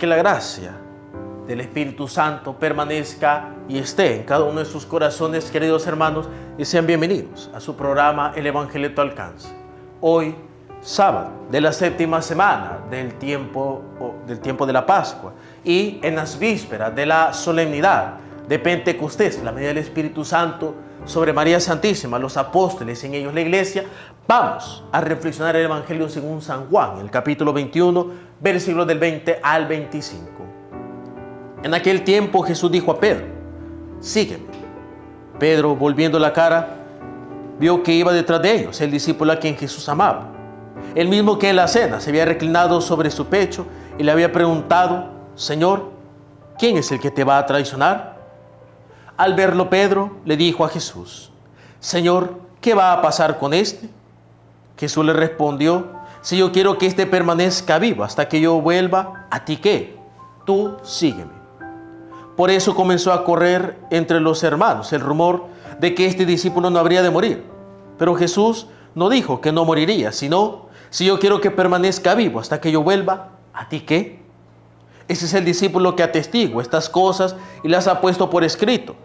que la gracia del Espíritu Santo permanezca y esté en cada uno de sus corazones, queridos hermanos, y sean bienvenidos a su programa El Evangelio a tu alcance. Hoy, sábado de la séptima semana del tiempo de la Pascua y en las vísperas de la solemnidad de Pentecostés, la medida del Espíritu Santo sobre María Santísima, los apóstoles, en ellos la iglesia, vamos a reflexionar el Evangelio según San Juan, el capítulo 21, versículos del 20 al 25. En aquel tiempo Jesús dijo a Pedro: sígueme. Pedro, volviendo la cara, vio que iba detrás de ellos el discípulo a quien Jesús amaba, el mismo que en la cena se había reclinado sobre su pecho y le había preguntado: Señor, ¿quién es el que te va a traicionar? Al verlo, Pedro le dijo a Jesús: Señor, ¿qué va a pasar con este? Jesús le respondió: si yo quiero que este permanezca vivo hasta que yo vuelva, ¿a ti qué? Tú sígueme. Por eso comenzó a correr entre los hermanos el rumor de que este discípulo no habría de morir. Pero Jesús no dijo que no moriría, sino: si yo quiero que permanezca vivo hasta que yo vuelva, ¿a ti qué? Ese es el discípulo que atestigua estas cosas y las ha puesto por escrito.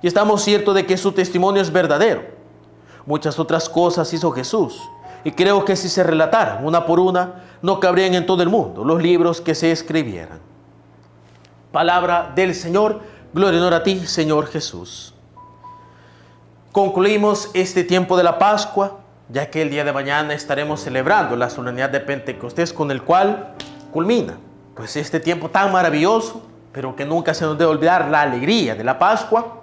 Y estamos ciertos de que su testimonio es verdadero. Muchas otras cosas hizo Jesús, y creo que si se relataran una por una, no cabrían en todo el mundo los libros que se escribieran. Palabra del Señor. Gloria y honor a ti, Señor Jesús. Concluimos este tiempo de la Pascua, ya que el día de mañana estaremos celebrando la solemnidad de Pentecostés, con el cual culmina pues este tiempo tan maravilloso, pero que nunca se nos debe olvidar la alegría de la Pascua.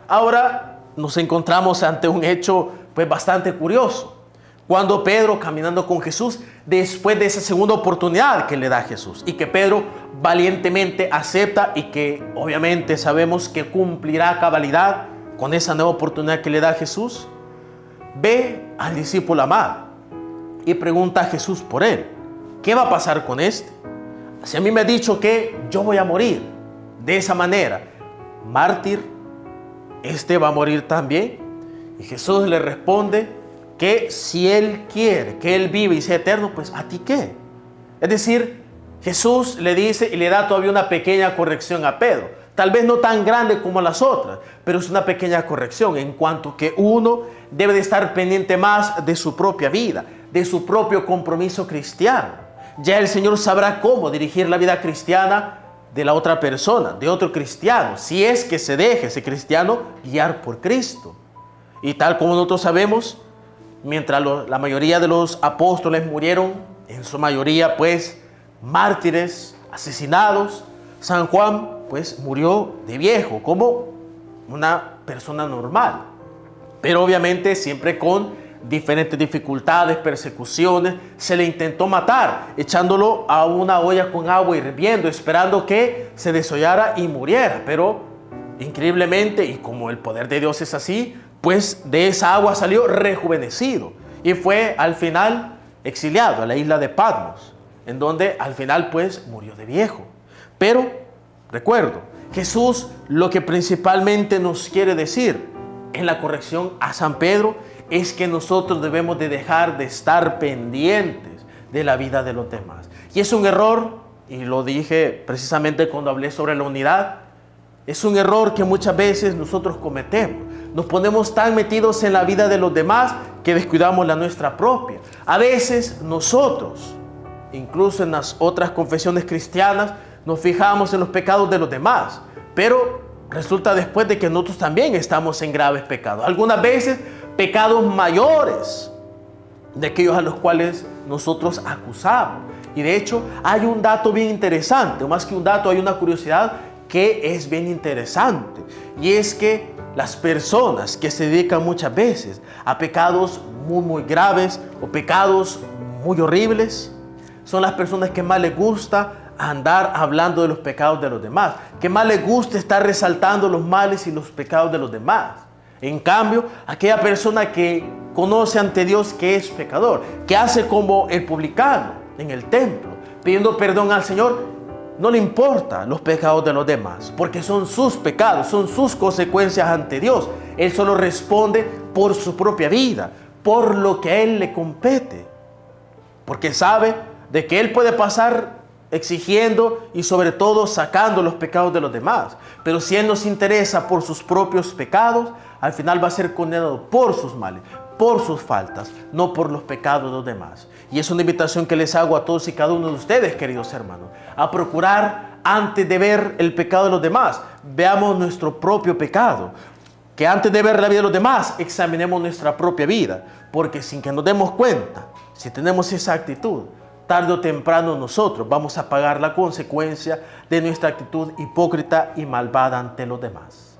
Ahora nos encontramos ante un hecho pues bastante curioso, cuando Pedro, caminando con Jesús, después de esa segunda oportunidad que le da Jesús, y que Pedro valientemente acepta y que obviamente sabemos que cumplirá a cabalidad con esa nueva oportunidad que le da Jesús, ve al discípulo amado y pregunta a Jesús por él: ¿qué va a pasar con este? Si a mí me ha dicho que yo voy a morir de esa manera, mártir, este va a morir también. Y Jesús le responde que si él quiere que él viva y sea eterno, pues ¿a ti qué? Es decir, Jesús le dice y le da todavía una pequeña corrección a Pedro, tal vez no tan grande como las otras, pero es una pequeña corrección en cuanto que uno debe de estar pendiente más de su propia vida, de su propio compromiso cristiano. Ya el Señor sabrá cómo dirigir la vida cristiana de la otra persona, de otro cristiano, si es que se deje ese cristiano guiar por Cristo. Y tal como nosotros sabemos, mientras la mayoría de los apóstoles murieron, en su mayoría pues mártires, asesinados, San Juan pues murió de viejo, como una persona normal, pero obviamente siempre con diferentes dificultades, persecuciones. Se le intentó matar echándolo a una olla con agua hirviendo, esperando que se desollara y muriera, pero increíblemente, y como el poder de Dios es así, pues de esa agua salió rejuvenecido y fue al final exiliado a la isla de Patmos, en donde al final pues murió de viejo. Pero recuerdo, Jesús lo que principalmente nos quiere decir en la corrección a San Pedro es que nosotros debemos de dejar de estar pendientes de la vida de los demás. Y es un error, y lo dije precisamente cuando hablé sobre la unidad, es un error que muchas veces nosotros cometemos. Nos ponemos tan metidos en la vida de los demás que descuidamos la nuestra propia. A veces nosotros, incluso en las otras confesiones cristianas, nos fijamos en los pecados de los demás, pero resulta después de que nosotros también estamos en graves pecados. Algunas veces pecados mayores de aquellos a los cuales nosotros acusamos. Y de hecho hay un dato bien interesante, o más que un dato, hay una curiosidad que es bien interesante, y es que las personas que se dedican muchas veces a pecados muy graves o pecados muy horribles son las personas que más les gusta andar hablando de los pecados de los demás, que más les gusta estar resaltando los males y los pecados de los demás. En cambio, aquella persona que conoce ante Dios que es pecador, que hace como el publicano en el templo, pidiendo perdón al Señor, no le importa los pecados de los demás, porque son sus pecados, son sus consecuencias ante Dios. Él solo responde por su propia vida, por lo que a él le compete, porque sabe de que él puede pasar exigiendo y sobre todo sacando los pecados de los demás. Pero si Él nos interesa por sus propios pecados, al final va a ser condenado por sus males, por sus faltas, no por los pecados de los demás. Y es una invitación que les hago a todos y cada uno de ustedes, queridos hermanos, a procurar antes de ver el pecado de los demás, veamos nuestro propio pecado. Que antes de ver la vida de los demás, examinemos nuestra propia vida. Porque sin que nos demos cuenta, si tenemos esa actitud, tarde o temprano nosotros vamos a pagar la consecuencia de nuestra actitud hipócrita y malvada ante los demás.